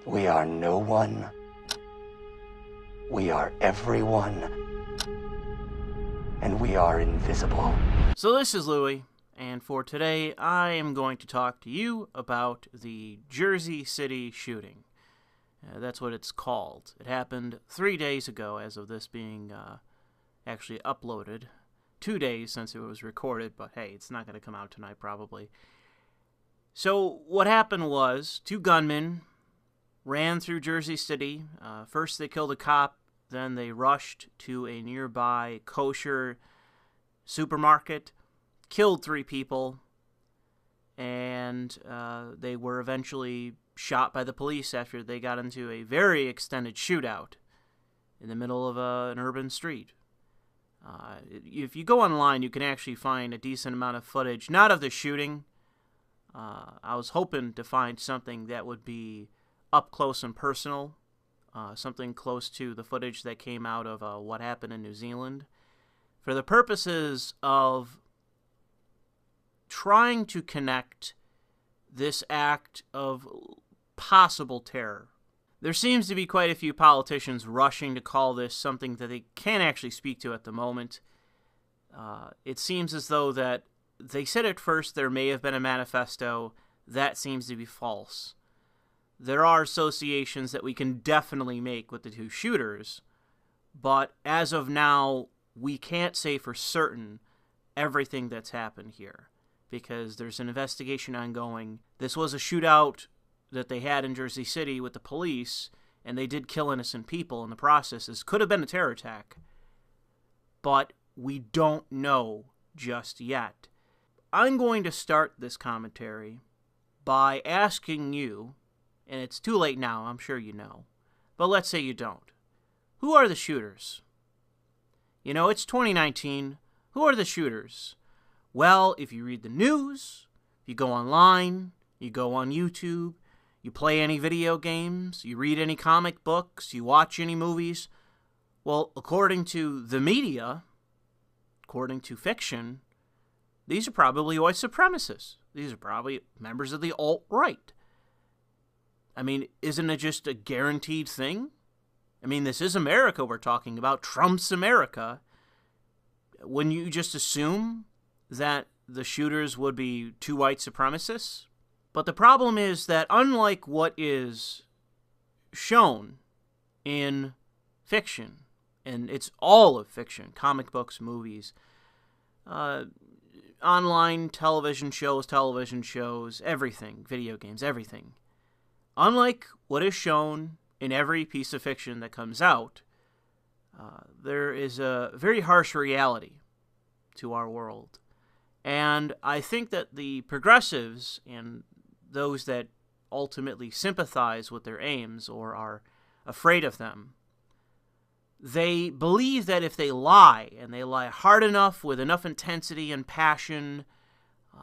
We are no one. We are everyone. And we are invisible. So this is Louis, and for today I am going to talk to you about the Jersey City shooting. That's what it's called. It happened 3 days ago as of this being actually uploaded. 2 days since it was recorded, but hey, it's not going to come out tonight probably. So what happened was 2 gunmen ran through Jersey City. First they killed a cop, then they rushed to a nearby kosher supermarket, killed 3 people, and they were eventually shot by the police after they got into a very extended shootout in the middle of an urban street. If you go online, you can actually find a decent amount of footage, not of the shooting. I was hoping to find something that would be up close and personal, something close to the footage that came out of what happened in New Zealand, for the purposes of trying to connect this act of possible terror. There seems to be quite a few politicians rushing to call this something that they can't actually speak to at the moment. It seems as though that they said at first there may have been a manifesto. That seems to be false. There are associations that we can definitely make with the 2 shooters, but as of now, we can't say for certain everything that's happened here, because there's an investigation ongoing. This was a shootout that they had in Jersey City with the police, and they did kill innocent people in the process. This could have been a terror attack, but we don't know just yet. I'm going to start this commentary by asking you, and it's too late now, I'm sure you know, but let's say you don't. Who are the shooters? You know, it's 2019. Who are the shooters? Well, if you read the news, you go online, you go on YouTube, you play any video games, you read any comic books, you watch any movies, well, according to the media, according to fiction, these are probably white supremacists. These are probably members of the alt-right. I mean, isn't it just a guaranteed thing? I mean, this is America we're talking about, Trump's America. Wouldn't you just assume that the shooters would be 2 white supremacists? But the problem is that unlike what is shown in fiction, and it's all of fiction, comic books, movies, online television shows, everything, video games, everything. Unlike what is shown in every piece of fiction that comes out, there is a very harsh reality to our world. And I think that the progressives and those that ultimately sympathize with their aims or are afraid of them, they believe that if they lie, and they lie hard enough with enough intensity and passion,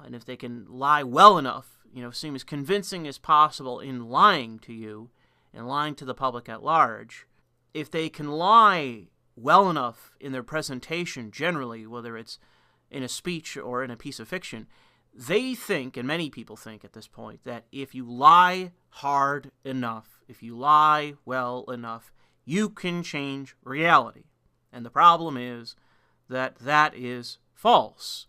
and if they can lie well enough, seem as convincing as possible in lying to you and lying to the public at large, if they can lie well enough in their presentation generally, whether it's in a speech or in a piece of fiction, they think, and many people think at this point, that if you lie hard enough, if you lie well enough, you can change reality. And the problem is that that is false.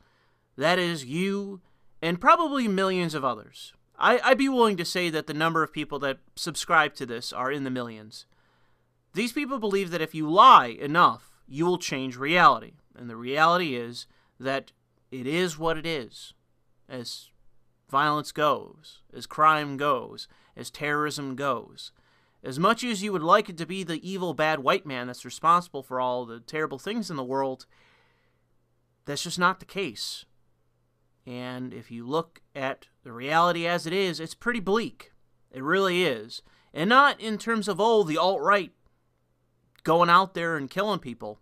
That is you and probably millions of others. I'd be willing to say that the number of people that subscribe to this are in the millions. These people believe that if you lie enough, you will change reality. And the reality is that it is what it is. As violence goes, as crime goes, as terrorism goes. As much as you would like it to be the evil, bad white man that's responsible for all the terrible things in the world, that's just not the case. And if you look at the reality as it is, it's pretty bleak. It really is. And not in terms of, the alt-right going out there and killing people.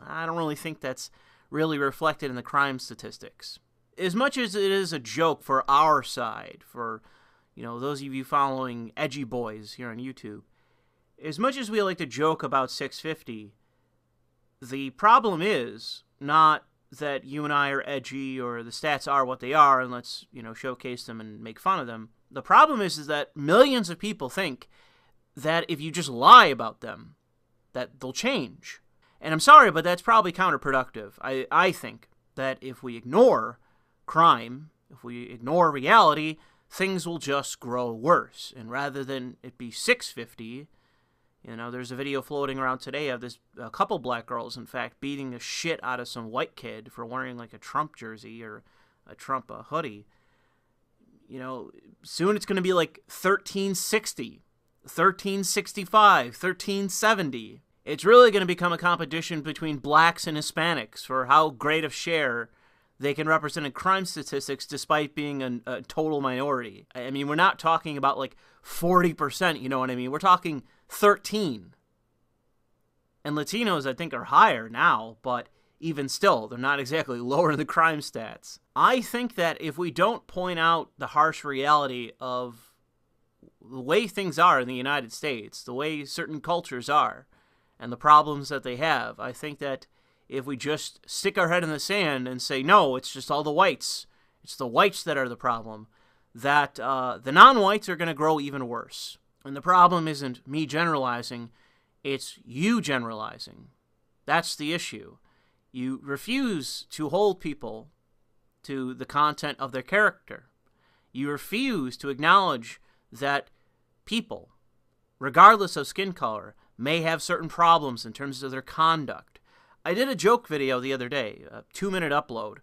I don't really think that's really reflected in the crime statistics. As much as it is a joke for our side, for those of you following edgy boys here on YouTube, as much as we like to joke about 650, the problem is not that you and I are edgy or the stats are what they are and let's, showcase them and make fun of them. The problem is that millions of people think that if you just lie about them, that they'll change. And I'm sorry, but that's probably counterproductive. I think that if we ignore crime, if we ignore reality, things will just grow worse. And rather than it be 650, there's a video floating around today of a couple black girls, in fact, beating the shit out of some white kid for wearing like a Trump jersey or a Trump hoodie. Soon it's going to be like 1360, 1365, 1370. It's really going to become a competition between blacks and Hispanics for how great of share they can represent in crime statistics despite being a total minority. I mean, we're not talking about like 40%, you know what I mean? We're talking 13. And Latinos, I think, are higher now, but even still, they're not exactly lower in the crime stats. I think that if we don't point out the harsh reality of the way things are in the United States, the way certain cultures are, and the problems that they have, I think that if we just stick our head in the sand and say, no, it's just all the whites, it's the whites that are the problem, that the non-whites are going to grow even worse. And the problem isn't me generalizing, it's you generalizing. That's the issue. You refuse to hold people to the content of their character. You refuse to acknowledge that people, regardless of skin color, may have certain problems in terms of their conduct. I did a joke video the other day, a 2-minute upload,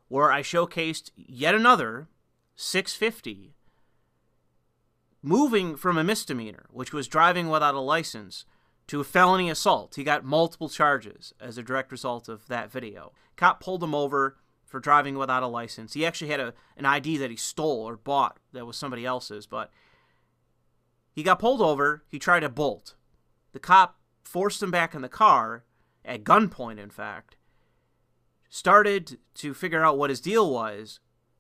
where I showcased yet another 650 moving from a misdemeanor, which was driving without a license, to a felony assault. He got multiple charges as a direct result of that video. Cop pulled him over for driving without a license. He actually had an ID that he stole or bought that was somebody else's, but he got pulled over. He tried to bolt. The cop forced him back in the car, at gunpoint, in fact, started to figure out what his deal was,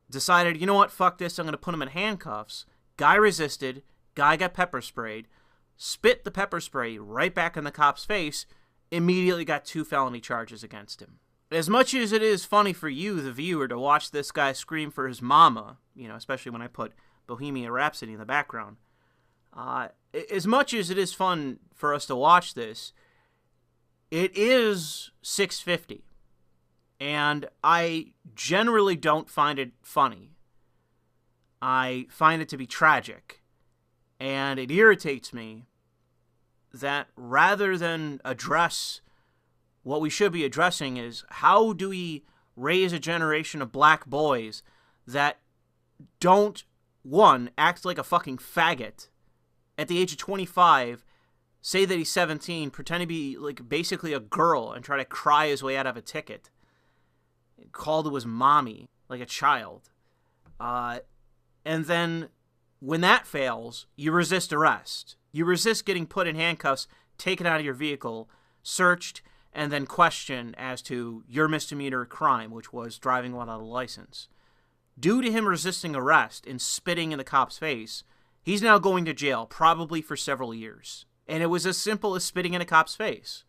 decided, you know what, fuck this, I'm going to put him in handcuffs. Guy resisted, guy got pepper sprayed, spit the pepper spray right back in the cop's face, immediately got 2 felony charges against him. As much as it is funny for you, the viewer, to watch this guy scream for his mama, especially when I put Bohemian Rhapsody in the background, as much as it is fun for us to watch this, it is 650. And I generally don't find it funny. I find it to be tragic. And it irritates me that rather than address what we should be addressing is how do we raise a generation of black boys that don't, one, act like a fucking faggot at the age of 25, say that he's 17, pretend to be like basically a girl and try to cry his way out of a ticket, call to his mommy like a child. And then when that fails, you resist arrest. You resist getting put in handcuffs, taken out of your vehicle, searched, and then questioned as to your misdemeanor crime, which was driving without a license. Due to him resisting arrest and spitting in the cop's face, he's now going to jail, probably for several years. And it was as simple as spitting in a cop's face.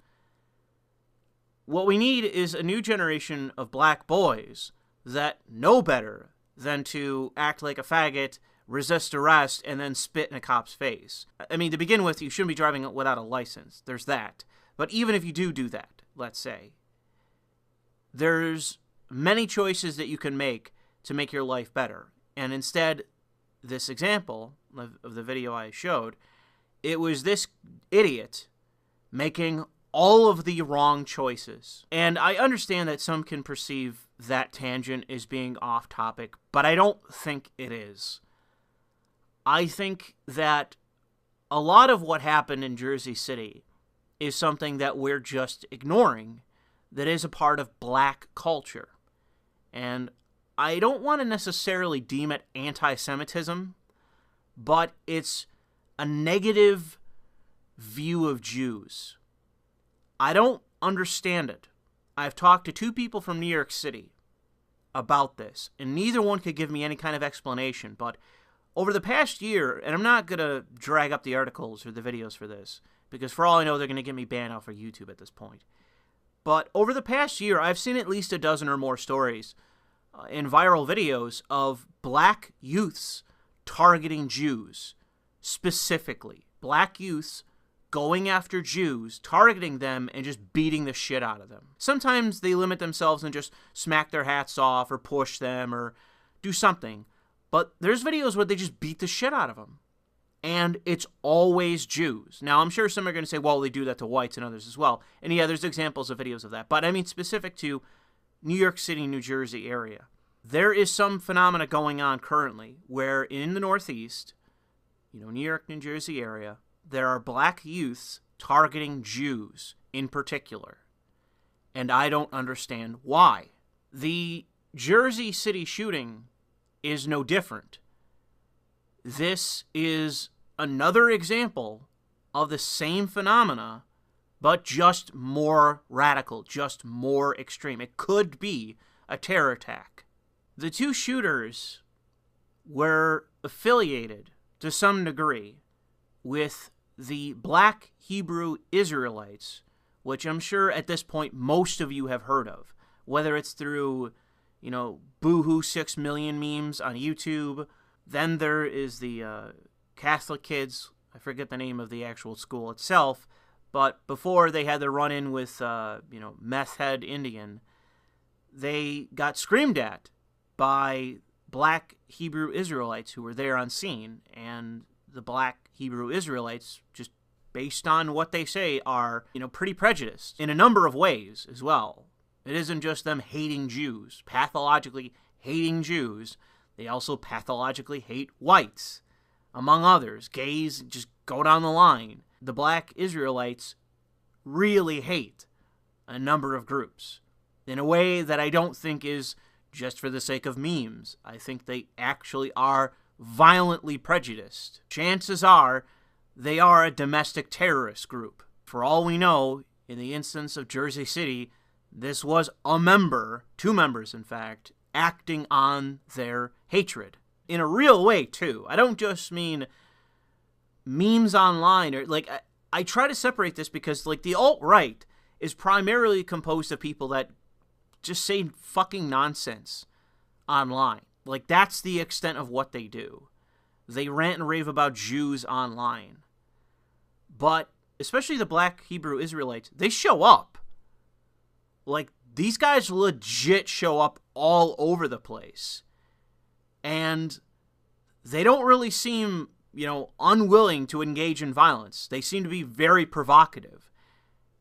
What we need is a new generation of black boys that know better than to act like a faggot, resist arrest, and then spit in a cop's face. I mean, to begin with, you shouldn't be driving without a license. There's that. But even if you do that, let's say, there's many choices that you can make to make your life better. And instead, this example of the video I showed, it was this idiot making all of the wrong choices. And I understand that some can perceive that tangent as being off topic, but I don't think it is. I think that a lot of what happened in Jersey City is something that we're just ignoring, that is a part of black culture. And I don't want to necessarily deem it anti-Semitism, but it's a negative view of Jews. I don't understand it. I've talked to 2 people from New York City about this, and neither one could give me any kind of explanation, but over the past year, and I'm not going to drag up the articles or the videos for this, because for all I know, they're going to get me banned off of YouTube at this point. But over the past year, I've seen at least a dozen or more stories in viral videos of black youths targeting Jews, specifically black youths going after Jews, targeting them, and just beating the shit out of them. Sometimes they limit themselves and just smack their hats off or push them or do something. But there's videos where they just beat the shit out of them. And it's always Jews. Now, I'm sure some are going to say, well, they do that to whites and others as well. And yeah, there's examples of videos of that. But I mean, specific to New York City, New Jersey area. There is some phenomena going on currently where in the Northeast, New York, New Jersey area, there are black youths targeting Jews in particular. And I don't understand why. The Jersey City shooting is no different. This is another example of the same phenomena, but just more radical, just more extreme. It could be a terror attack. The two shooters were affiliated to some degree with the black Hebrew Israelites, which I'm sure at this point most of you have heard of, whether it's through, Boohoo 6 million memes on YouTube. Then there is the Catholic kids. I forget the name of the actual school itself, but before they had their run-in with, Meth Head Indian, they got screamed at by black Hebrew Israelites who were there on scene, and the black Hebrew Israelites, just based on what they say, are, pretty prejudiced in a number of ways as well. It isn't just them hating Jews, pathologically hating Jews. They also pathologically hate whites, among others. Gays, just go down the line. The black Israelites really hate a number of groups in a way that I don't think is just for the sake of memes. I think they actually are violently prejudiced. Chances are they are a domestic terrorist group. For all we know, in the instance of Jersey City, this was a member, 2 members in fact, acting on their hatred. In a real way, too. I don't just mean memes online. Or I try to separate this because, the alt-right is primarily composed of people that just say fucking nonsense online. That's the extent of what they do. They rant and rave about Jews online. But, especially the black Hebrew Israelites, they show up. These guys legit show up all over the place. And they don't really seem, unwilling to engage in violence. They seem to be very provocative.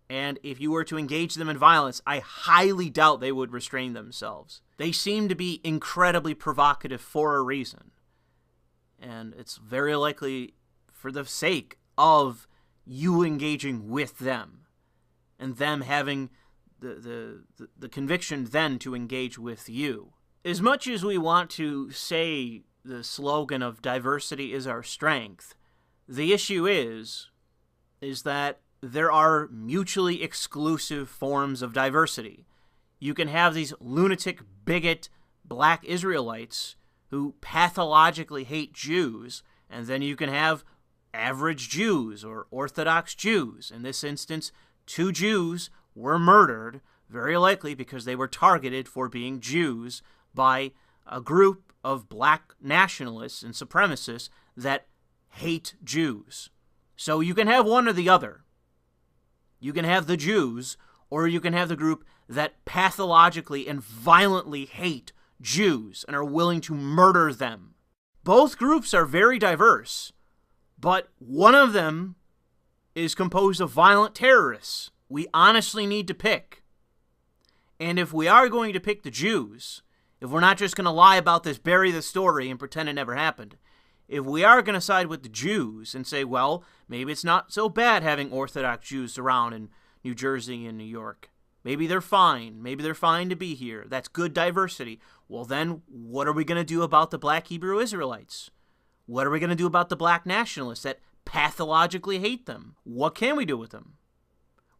And if you were to engage them in violence, I highly doubt they would restrain themselves. They seem to be incredibly provocative for a reason. And it's very likely for the sake of you engaging with them. And them having the conviction then to engage with you. As much as we want to say the slogan of diversity is our strength, the issue is that there are mutually exclusive forms of diversity. You can have these lunatic, bigot, black Israelites who pathologically hate Jews, and then you can have average Jews or Orthodox Jews. In this instance, 2 Jews were murdered, very likely because they were targeted for being Jews by a group of black nationalists and supremacists that hate Jews. So you can have one or the other. You can have the Jews, or you can have the group that pathologically and violently hate Jews and are willing to murder them. Both groups are very diverse, but one of them is composed of violent terrorists. We honestly need to pick. And if we are going to pick the Jews, if we're not just going to lie about this, bury the story, and pretend it never happened, if we are going to side with the Jews and say, well, maybe it's not so bad having Orthodox Jews around in New Jersey and New York. Maybe they're fine. Maybe they're fine to be here. That's good diversity. Well, then, what are we going to do about the black Hebrew Israelites? What are we going to do about the black nationalists that pathologically hate them? What can we do with them?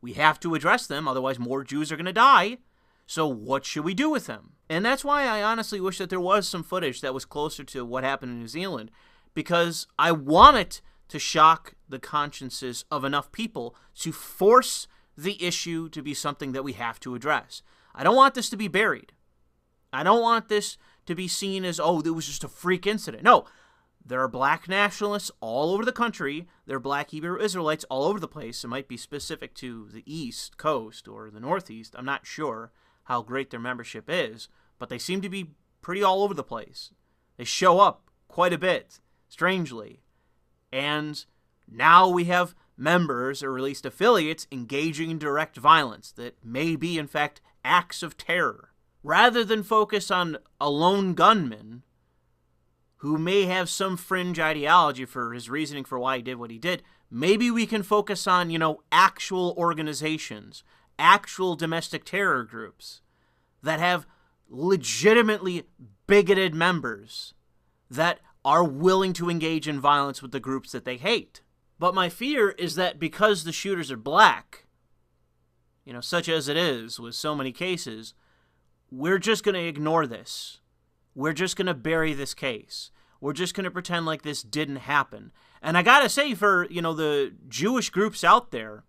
We have to address them, otherwise more Jews are going to die. So what should we do with them? And that's why I honestly wish that there was some footage that was closer to what happened in New Zealand, because I want it to shock the consciences of enough people to force the issue to be something that we have to address. I don't want this to be buried. I don't want this to be seen as, oh, it was just a freak incident. No, There are black nationalists all over the country. There are black Hebrew Israelites all over the place. It might be specific to the East Coast or the Northeast. I'm not sure how great their membership is, but they seem to be pretty all over the place. They show up quite a bit, strangely. And now we have members, or at least affiliates, engaging in direct violence that may be, in fact, acts of terror. Rather than focus on a lone gunman who may have some fringe ideology for his reasoning for why he did what he did, maybe we can focus on, actual organizations, actual domestic terror groups that have legitimately bigoted members that are willing to engage in violence with the groups that they hate. But my fear is that because the shooters are black, such as it is with so many cases, we're just going to ignore this. We're just going to bury this case. We're just going to pretend like this didn't happen. And I got to say, for, the Jewish groups out there,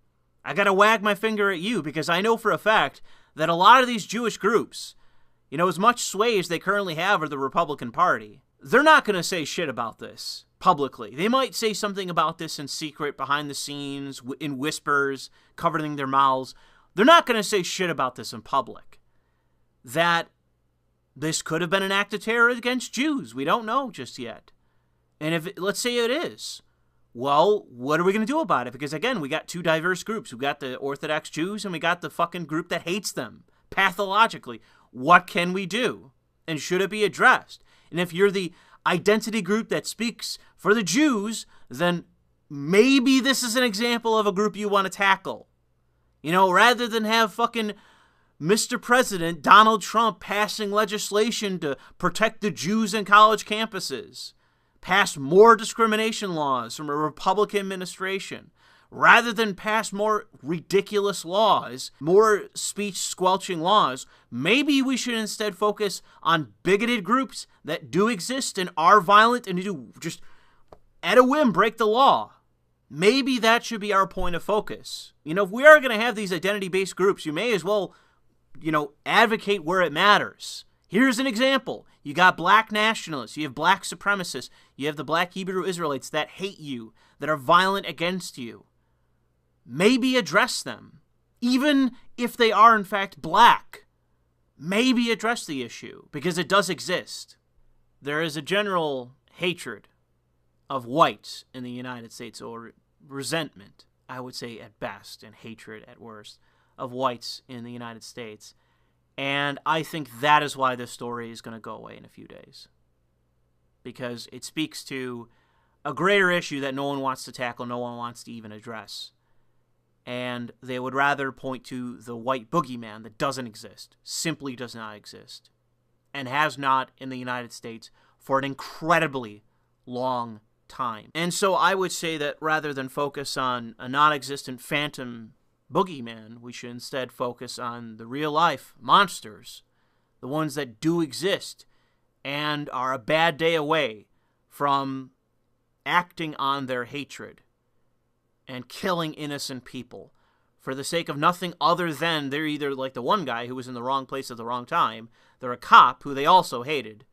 I got to wag my finger at you, because I know for a fact that a lot of these Jewish groups, as much sway as they currently have with the Republican Party, they're not going to say shit about this publicly. They might say something about this in secret, behind the scenes, in whispers, covering their mouths. They're not going to say shit about this in public. That this could have been an act of terror against Jews. We don't know just yet. And let's say it is. Well, what are we going to do about it? Because again, we got two diverse groups. We got the Orthodox Jews and we got the fucking group that hates them pathologically. What can we do? And should it be addressed? And if you're the identity group that speaks for the Jews, then maybe this is an example of a group you want to tackle. Rather than have fucking Mr. President Donald Trump passing legislation to protect the Jews in college campuses, pass more discrimination laws from a Republican administration, rather than pass more ridiculous laws, more speech-squelching laws, maybe we should instead focus on bigoted groups that do exist and are violent and do just, at a whim, break the law. Maybe that should be our point of focus. If we are going to have these identity-based groups, you may as well, advocate where it matters. Here's an example. You got black nationalists, you have black supremacists, you have the black Hebrew Israelites that hate you, that are violent against you. Maybe address them. Even if they are, in fact, black, maybe address the issue, because it does exist. There is a general hatred of whites in the United States, or resentment, I would say at best, and hatred at worst, of whites in the United States. And I think that is why this story is going to go away in a few days. Because it speaks to a greater issue that no one wants to tackle, no one wants to even address. And they would rather point to the white boogeyman that doesn't exist, simply does not exist, and has not in the United States for an incredibly long time. And so I would say that rather than focus on a non-existent phantom boogeyman, we should instead focus on the real-life monsters, the ones that do exist and are a bad day away from acting on their hatred and killing innocent people for the sake of nothing other than they're either like the one guy who was in the wrong place at the wrong time, they're a cop who they also hated,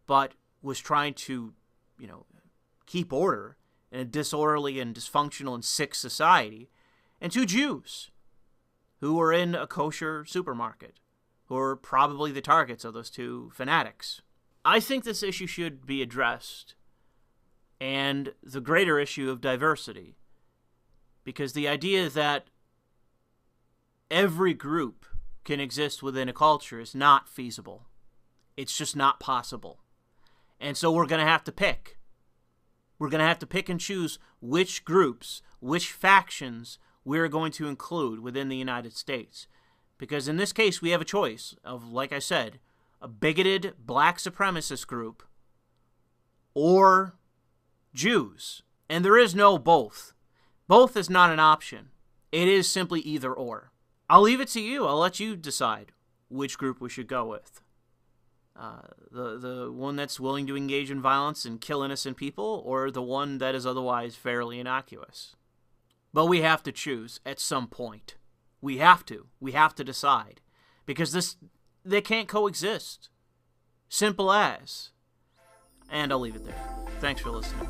but was trying to, keep order in a disorderly and dysfunctional and sick society, and two Jews who were in a kosher supermarket, who are probably the targets of those two fanatics. I think this issue should be addressed, and the greater issue of diversity, because the idea that every group can exist within a culture is not feasible. It's just not possible. And so we're going to have to pick. We're going to have to pick and choose which groups, which factions we're going to include within the United States. Because in this case, we have a choice of, like I said, a bigoted black supremacist group or Jews. And there is no both. Both is not an option. It is simply either or. I'll leave it to you. I'll let you decide which group we should go with. The one that's willing to engage in violence and kill innocent people, or the one that is otherwise fairly innocuous. But we have to choose at some point. We have to. We have to decide. Because they can't coexist. Simple as. And I'll leave it there. Thanks for listening.